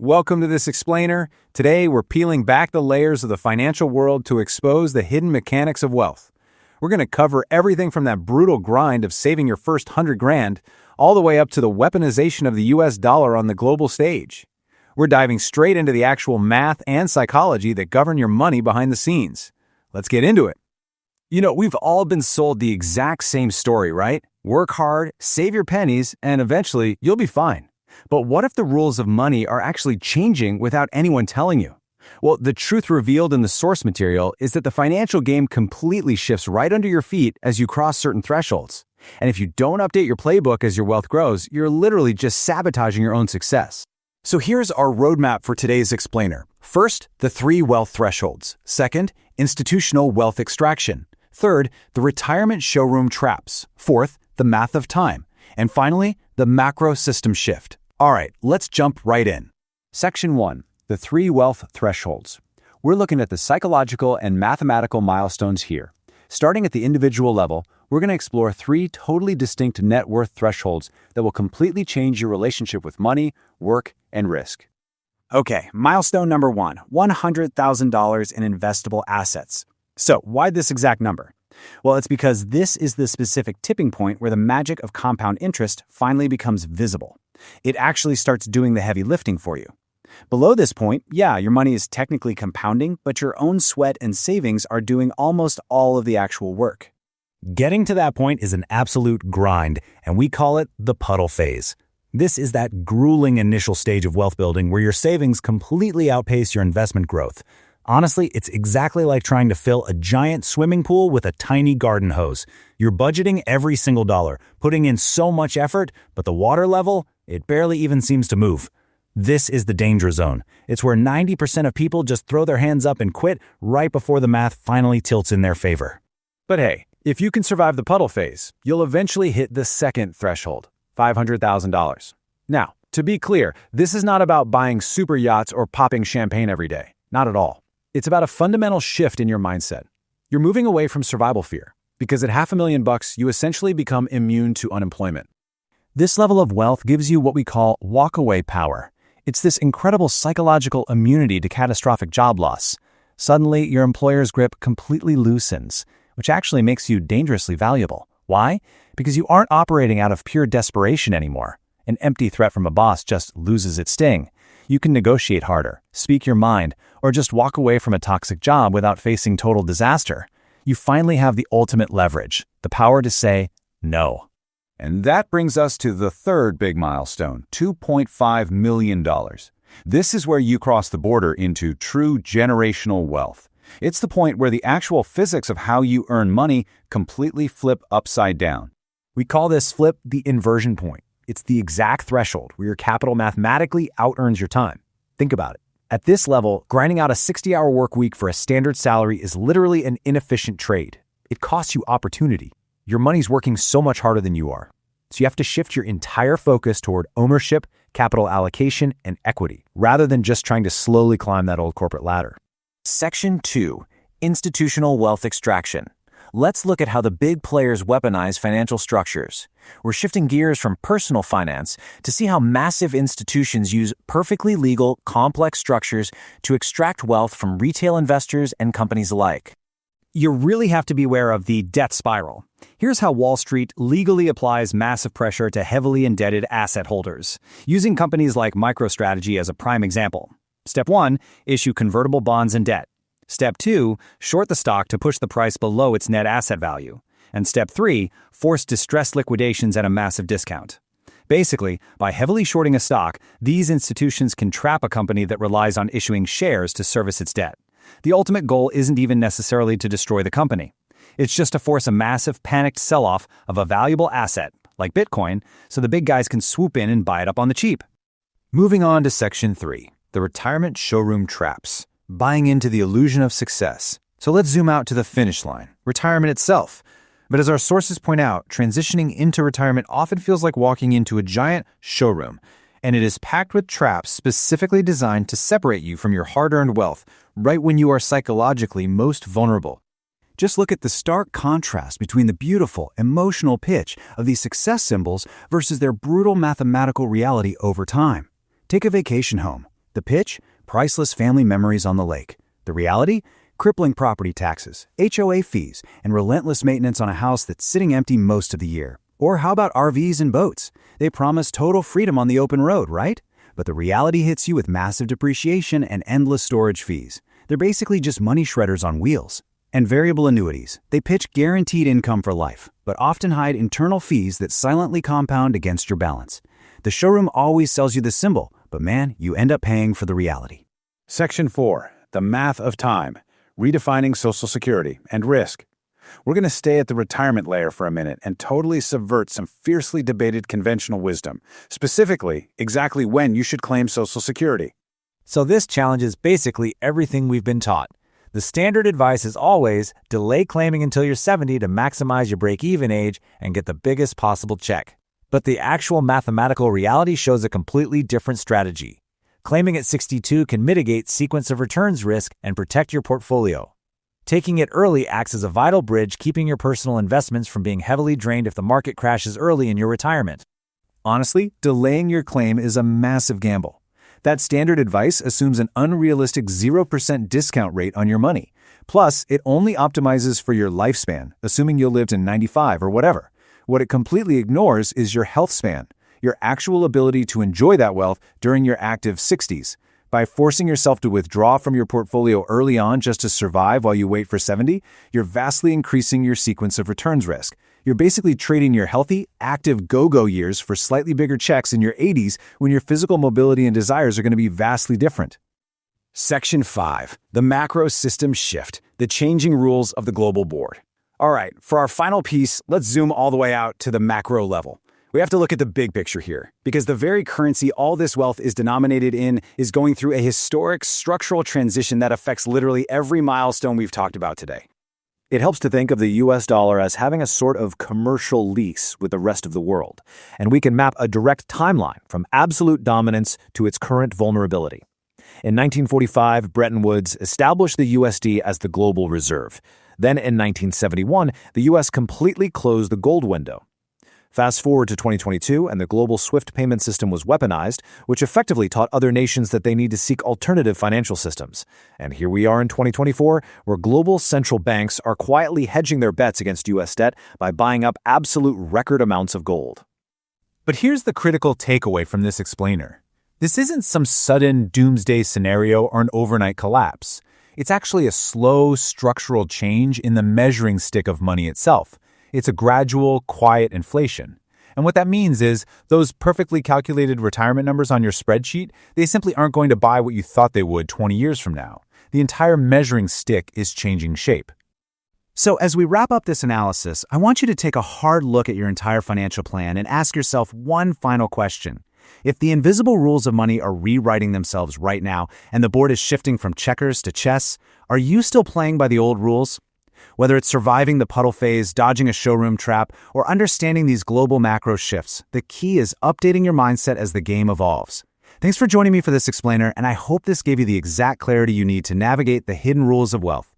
Welcome to this explainer. Today, we're peeling back the layers of the financial world to expose the hidden mechanics of wealth. We're going to cover everything from that brutal grind of saving your first 100 grand all the way up to the weaponization of the US dollar on the global stage. We're diving straight into the actual math and psychology that govern your money behind the scenes. Let's get into it. We've all been sold the exact same story, right? Work hard, save your pennies, and eventually you'll be fine. But what if the rules of money are actually changing without anyone telling you? Well, the truth revealed in the source material is that the financial game completely shifts right under your feet as you cross certain thresholds. And if you don't update your playbook as your wealth grows, you're literally just sabotaging your own success. So here's our roadmap for today's explainer. First, the 3 wealth thresholds. Second, institutional wealth extraction. Third, the retirement showroom traps. Fourth, the math of time. And finally, the macro system shift. All right, let's jump right in. Section 1, the 3 wealth thresholds. We're looking at the psychological and mathematical milestones here. Starting at the individual level, we're going to explore 3 totally distinct net worth thresholds that will completely change your relationship with money, work, and risk. Okay, milestone number 1, $100,000 in investable assets. So, why this exact number? Well, it's because this is the specific tipping point where the magic of compound interest finally becomes visible. It actually starts doing the heavy lifting for you. Below this point, your money is technically compounding, but your own sweat and savings are doing almost all of the actual work. Getting to that point is an absolute grind, and we call it the puddle phase. This is that grueling initial stage of wealth building where your savings completely outpace your investment growth. Honestly, it's exactly like trying to fill a giant swimming pool with a tiny garden hose. You're budgeting every single dollar, putting in so much effort, but the water level, it barely even seems to move. This is the danger zone. It's where 90% of people just throw their hands up and quit right before the math finally tilts in their favor. But hey, if you can survive the puddle phase, you'll eventually hit the second threshold, $500,000. Now, to be clear, this is not about buying super yachts or popping champagne every day. Not at all. It's about a fundamental shift in your mindset. You're moving away from survival fear, because at $500,000, you essentially become immune to unemployment. This level of wealth gives you what we call walkaway power. It's this incredible psychological immunity to catastrophic job loss. Suddenly, your employer's grip completely loosens, which actually makes you dangerously valuable. Why? Because you aren't operating out of pure desperation anymore. An empty threat from a boss just loses its sting. You can negotiate harder, speak your mind, or just walk away from a toxic job without facing total disaster. You finally have the ultimate leverage, the power to say no. And that brings us to the third big milestone, $2.5 million. This is where you cross the border into true generational wealth. It's the point where the actual physics of how you earn money completely flip upside down. We call this flip the inversion point. It's the exact threshold where your capital mathematically out-earns your time. Think about it. At this level, grinding out a 60-hour work week for a standard salary is literally an inefficient trade. It costs you opportunity. Your money's working so much harder than you are. So you have to shift your entire focus toward ownership, capital allocation, and equity, rather than just trying to slowly climb that old corporate ladder. Section 2, institutional wealth extraction. Let's look at how the big players weaponize financial structures. We're shifting gears from personal finance to see how massive institutions use perfectly legal, complex structures to extract wealth from retail investors and companies alike. You really have to be aware of the debt spiral. Here's how Wall Street legally applies massive pressure to heavily indebted asset holders, using companies like MicroStrategy as a prime example. Step 1, issue convertible bonds and debt. Step 2, short the stock to push the price below its net asset value. And Step 3, force distressed liquidations at a massive discount. Basically, by heavily shorting a stock, these institutions can trap a company that relies on issuing shares to service its debt. The ultimate goal isn't even necessarily to destroy the company. It's just to force a massive panicked sell-off of a valuable asset, like Bitcoin, so the big guys can swoop in and buy it up on the cheap. Moving on to Section 3, the retirement showroom traps. Buying into the illusion of success. So let's zoom out to the finish line, retirement itself. But as our sources point out, transitioning into retirement often feels like walking into a giant showroom, and it is packed with traps specifically designed to separate you from your hard-earned wealth right when you are psychologically most vulnerable. Just look at the stark contrast between the beautiful, emotional pitch of these success symbols versus their brutal mathematical reality over time. Take a vacation home. The pitch? Priceless family memories on the lake. The reality? Crippling property taxes, HOA fees, and relentless maintenance on a house that's sitting empty most of the year. Or how about RVs and boats? They promise total freedom on the open road, right? But the reality hits you with massive depreciation and endless storage fees. They're basically just money shredders on wheels. And variable annuities. They pitch guaranteed income for life, but often hide internal fees that silently compound against your balance. The showroom always sells you the symbol, but man, you end up paying for the reality. Section 4. The Math of Time. Redefining Social Security and Risk. We're going to stay at the retirement layer for a minute and totally subvert some fiercely debated conventional wisdom, specifically exactly when you should claim Social Security. So this challenges basically everything we've been taught. The standard advice is always delay claiming until you're 70 to maximize your break-even age and get the biggest possible check. But the actual mathematical reality shows a completely different strategy. Claiming at 62 can mitigate sequence of returns risk and protect your portfolio. Taking it early acts as a vital bridge, keeping your personal investments from being heavily drained if the market crashes early in your retirement. Honestly, delaying your claim is a massive gamble. That standard advice assumes an unrealistic 0% discount rate on your money. Plus, it only optimizes for your lifespan, assuming you'll live to 95 or whatever. What it completely ignores is your health span, your actual ability to enjoy that wealth during your active 60s. By forcing yourself to withdraw from your portfolio early on just to survive while you wait for 70, you're vastly increasing your sequence of returns risk. You're basically trading your healthy, active go-go years for slightly bigger checks in your 80s when your physical mobility and desires are going to be vastly different. Section 5. The Macro System Shift, the Changing Rules of the Global Board. All right, for our final piece, let's zoom all the way out to the macro level. We have to look at the big picture here, because the very currency all this wealth is denominated in is going through a historic structural transition that affects literally every milestone we've talked about today. It helps to think of the US dollar as having a sort of commercial lease with the rest of the world, and we can map a direct timeline from absolute dominance to its current vulnerability. In 1945, Bretton Woods established the USD as the global reserve. Then in 1971, the US completely closed the gold window. Fast forward to 2022, and the global SWIFT payment system was weaponized, which effectively taught other nations that they need to seek alternative financial systems. And here we are in 2024, where global central banks are quietly hedging their bets against U.S. debt by buying up absolute record amounts of gold. But here's the critical takeaway from this explainer. This isn't some sudden doomsday scenario or an overnight collapse. It's actually a slow structural change in the measuring stick of money itself. It's a gradual, quiet inflation. And what that means is those perfectly calculated retirement numbers on your spreadsheet, they simply aren't going to buy what you thought they would 20 years from now. The entire measuring stick is changing shape. So as we wrap up this analysis, I want you to take a hard look at your entire financial plan and ask yourself one final question. If the invisible rules of money are rewriting themselves right now and the board is shifting from checkers to chess, are you still playing by the old rules? Whether it's surviving the puddle phase, dodging a showroom trap, or understanding these global macro shifts, the key is updating your mindset as the game evolves. Thanks for joining me for this explainer, and I hope this gave you the exact clarity you need to navigate the hidden rules of wealth.